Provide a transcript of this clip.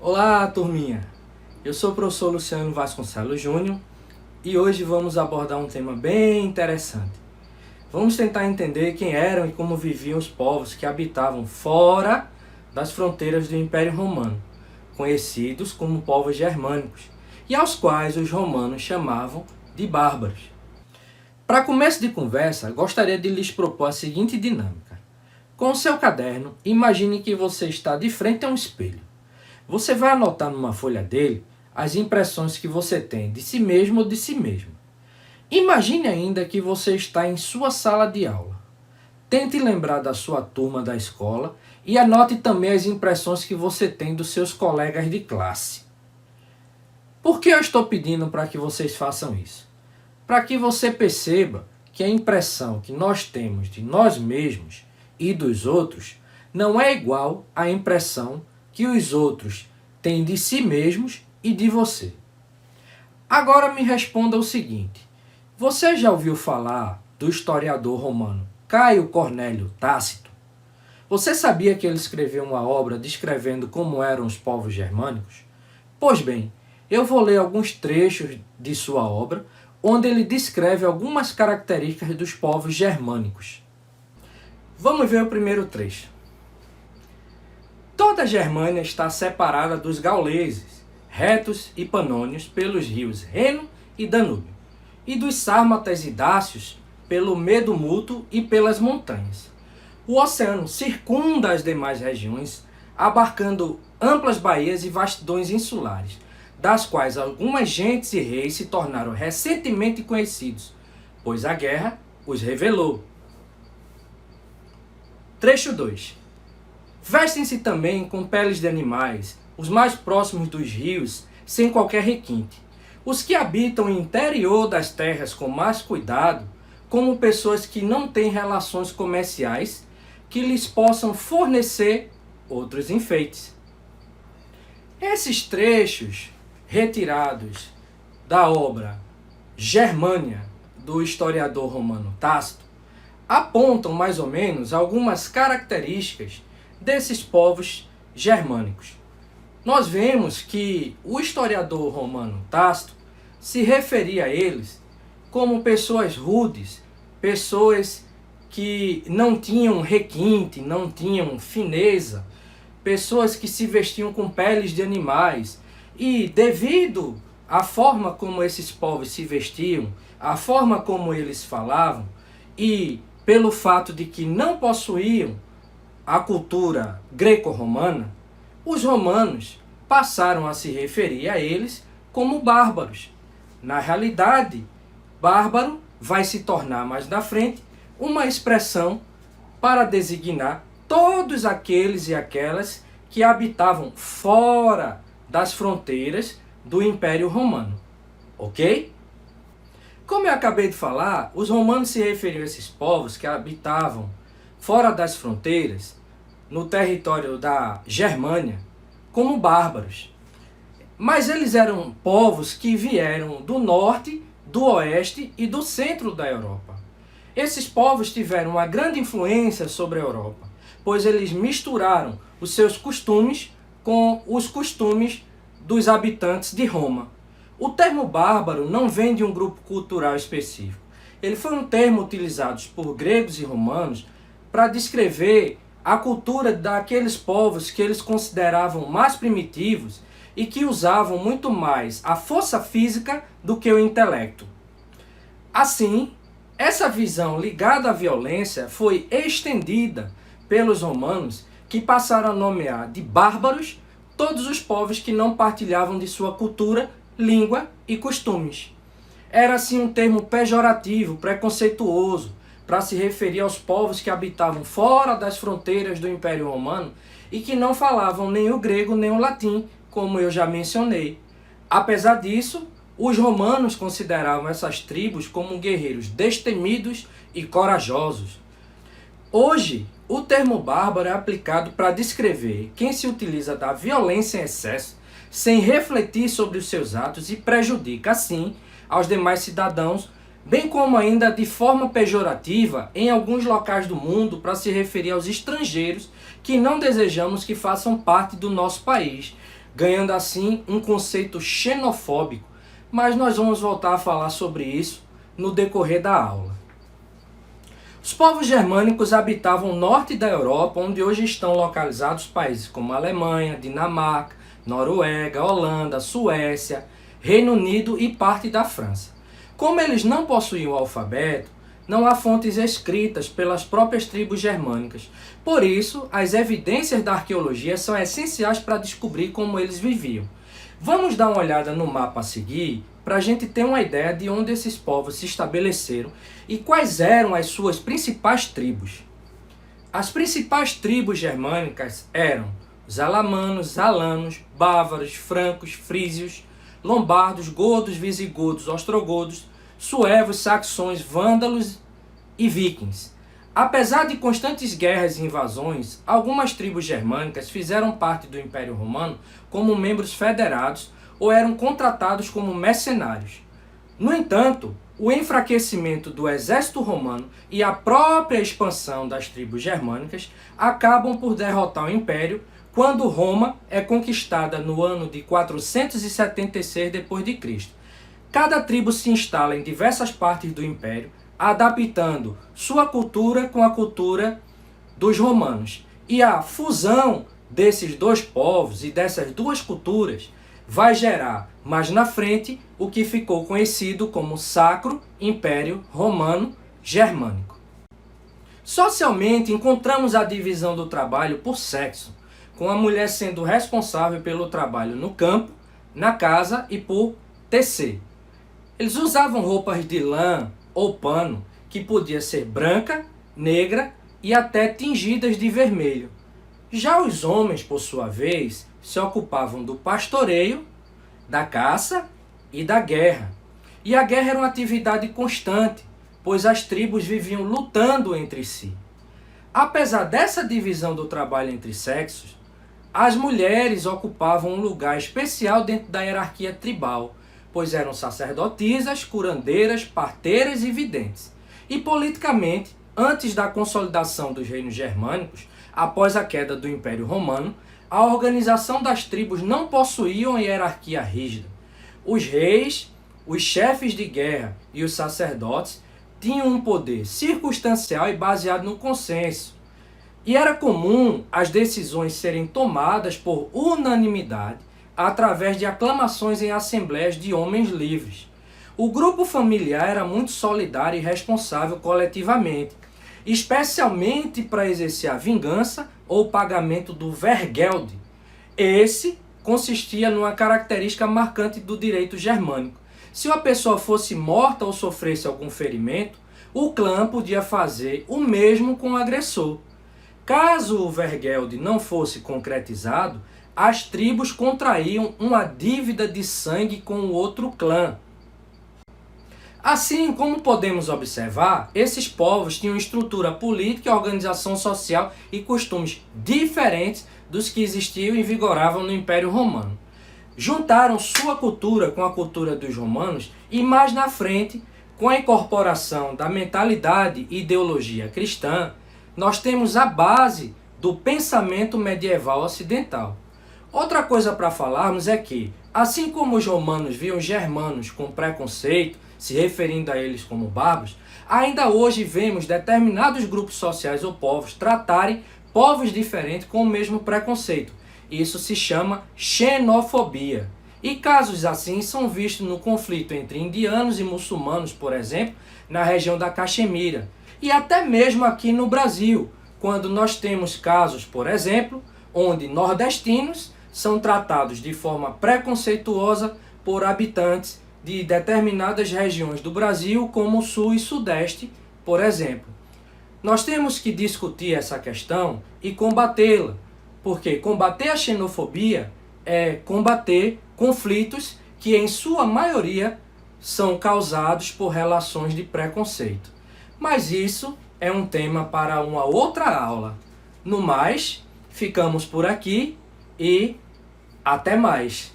Olá, turminha! Eu sou o professor Luciano Vasconcelos Júnior e hoje vamos abordar um tema bem interessante. Vamos tentar entender quem eram e como viviam os povos que habitavam fora das fronteiras do Império Romano, conhecidos como povos germânicos, e aos quais os romanos chamavam de bárbaros. Para começo de conversa, gostaria de lhes propor a seguinte dinâmica. Com o seu caderno, imagine que você está de frente a um espelho. Você vai anotar numa folha dele as impressões que você tem de si mesmo ou de si mesmo. Imagine ainda que você está em sua sala de aula. Tente lembrar da sua turma da escola e anote também as impressões que você tem dos seus colegas de classe. Por que eu estou pedindo para que vocês façam isso? Para que você perceba que a impressão que nós temos de nós mesmos e dos outros não é igual à impressão que os outros têm de si mesmos e de você. Agora me responda o seguinte: você já ouviu falar do historiador romano Caio Cornélio Tácito? Você sabia que ele escreveu uma obra descrevendo como eram os povos germânicos? Pois bem, eu vou ler alguns trechos de sua obra, onde ele descreve algumas características dos povos germânicos. Vamos ver o primeiro trecho. Toda a Germânia está separada dos gauleses, retos e panônios pelos rios Reno e Danúbio, e dos sármatas e dácios pelo Medo Mútuo e pelas montanhas. O oceano circunda as demais regiões, abarcando amplas baías e vastidões insulares, das quais algumas gentes e reis se tornaram recentemente conhecidos, pois a guerra os revelou. Trecho 2. Vestem-se também com peles de animais, os mais próximos dos rios, sem qualquer requinte. Os que habitam o interior das terras com mais cuidado, como pessoas que não têm relações comerciais, que lhes possam fornecer outros enfeites. Esses trechos retirados da obra Germânia, do historiador romano Tácito, apontam mais ou menos algumas características desses povos germânicos. Nós vemos que o historiador romano Tácito se referia a eles como pessoas rudes, pessoas que não tinham requinte, não tinham fineza, pessoas que se vestiam com peles de animais. E devido à forma como esses povos se vestiam, à forma como eles falavam, e pelo fato de que não possuíam a cultura greco-romana, os romanos passaram a se referir a eles como bárbaros. Na realidade, bárbaro vai se tornar mais na frente uma expressão para designar todos aqueles e aquelas que habitavam fora das fronteiras do Império Romano. Ok? Como eu acabei de falar, os romanos se referiam a esses povos que habitavam fora das fronteiras, no território da Germânia, como bárbaros. Mas eles eram povos que vieram do norte, do oeste e do centro da Europa. Esses povos tiveram uma grande influência sobre a Europa, pois eles misturaram os seus costumes com os costumes dos habitantes de Roma. O termo bárbaro não vem de um grupo cultural específico. Ele foi um termo utilizado por gregos e romanos para descrever a cultura daqueles povos que eles consideravam mais primitivos e que usavam muito mais a força física do que o intelecto. Assim, essa visão ligada à violência foi estendida pelos romanos, que passaram a nomear de bárbaros todos os povos que não partilhavam de sua cultura, língua e costumes. Era assim um termo pejorativo, preconceituoso, para se referir aos povos que habitavam fora das fronteiras do Império Romano e que não falavam nem o grego nem o latim, como eu já mencionei. Apesar disso, os romanos consideravam essas tribos como guerreiros destemidos e corajosos. Hoje, o termo bárbaro é aplicado para descrever quem se utiliza da violência em excesso, sem refletir sobre os seus atos e prejudica, assim, aos demais cidadãos, bem como ainda de forma pejorativa em alguns locais do mundo para se referir aos estrangeiros que não desejamos que façam parte do nosso país, ganhando assim um conceito xenofóbico, mas nós vamos voltar a falar sobre isso no decorrer da aula. Os povos germânicos habitavam o norte da Europa, onde hoje estão localizados países como Alemanha, Dinamarca, Noruega, Holanda, Suécia, Reino Unido e parte da França. Como eles não possuíam o alfabeto, não há fontes escritas pelas próprias tribos germânicas. Por isso, as evidências da arqueologia são essenciais para descobrir como eles viviam. Vamos dar uma olhada no mapa a seguir para a gente ter uma ideia de onde esses povos se estabeleceram e quais eram as suas principais tribos. As principais tribos germânicas eram os alamanos, alanos, bávaros, francos, frísios, lombardos, godos, visigodos, ostrogodos, suevos, saxões, vândalos e vikings. Apesar de constantes guerras e invasões, algumas tribos germânicas fizeram parte do Império Romano como membros federados ou eram contratados como mercenários. No entanto, o enfraquecimento do exército romano e a própria expansão das tribos germânicas acabam por derrotar o Império quando Roma é conquistada no ano de 476 d.C. Cada tribo se instala em diversas partes do Império, adaptando sua cultura com a cultura dos romanos. E a fusão desses dois povos e dessas duas culturas vai gerar, mais na frente, o que ficou conhecido como Sacro Império Romano Germânico. Socialmente, encontramos a divisão do trabalho por sexo, com a mulher sendo responsável pelo trabalho no campo, na casa e por tecer. Eles usavam roupas de lã ou pano, que podia ser branca, negra e até tingidas de vermelho. Já os homens, por sua vez, se ocupavam do pastoreio, da caça e da guerra. E a guerra era uma atividade constante, pois as tribos viviam lutando entre si. Apesar dessa divisão do trabalho entre sexos, as mulheres ocupavam um lugar especial dentro da hierarquia tribal, pois eram sacerdotisas, curandeiras, parteiras e videntes. E politicamente, antes da consolidação dos reinos germânicos, após a queda do Império Romano, a organização das tribos não possuía hierarquia rígida. Os reis, os chefes de guerra e os sacerdotes tinham um poder circunstancial e baseado no consenso. E era comum as decisões serem tomadas por unanimidade através de aclamações em assembleias de homens livres. O grupo familiar era muito solidário e responsável coletivamente, especialmente para exercer a vingança ou pagamento do Vergeld. Esse consistia numa característica marcante do direito germânico. Se uma pessoa fosse morta ou sofresse algum ferimento, o clã podia fazer o mesmo com o agressor. Caso o Vergeld não fosse concretizado, as tribos contraíam uma dívida de sangue com o outro clã. Assim, como podemos observar, esses povos tinham estrutura política, organização social e costumes diferentes dos que existiam e vigoravam no Império Romano. Juntaram sua cultura com a cultura dos romanos e, mais na frente, com a incorporação da mentalidade e ideologia cristã, nós temos a base do pensamento medieval ocidental. Outra coisa para falarmos é que, assim como os romanos viam os germanos com preconceito, se referindo a eles como bárbaros, ainda hoje vemos determinados grupos sociais ou povos tratarem povos diferentes com o mesmo preconceito. Isso se chama xenofobia. E casos assim são vistos no conflito entre indianos e muçulmanos, por exemplo, na região da Caxemira. E até mesmo aqui no Brasil, quando nós temos casos, por exemplo, onde nordestinos são tratados de forma preconceituosa por habitantes de determinadas regiões do Brasil, como o Sul e Sudeste, por exemplo. Nós temos que discutir essa questão e combatê-la, porque combater a xenofobia é combater conflitos que, em sua maioria, são causados por relações de preconceito. Mas isso é um tema para uma outra aula. No mais, ficamos por aqui e até mais!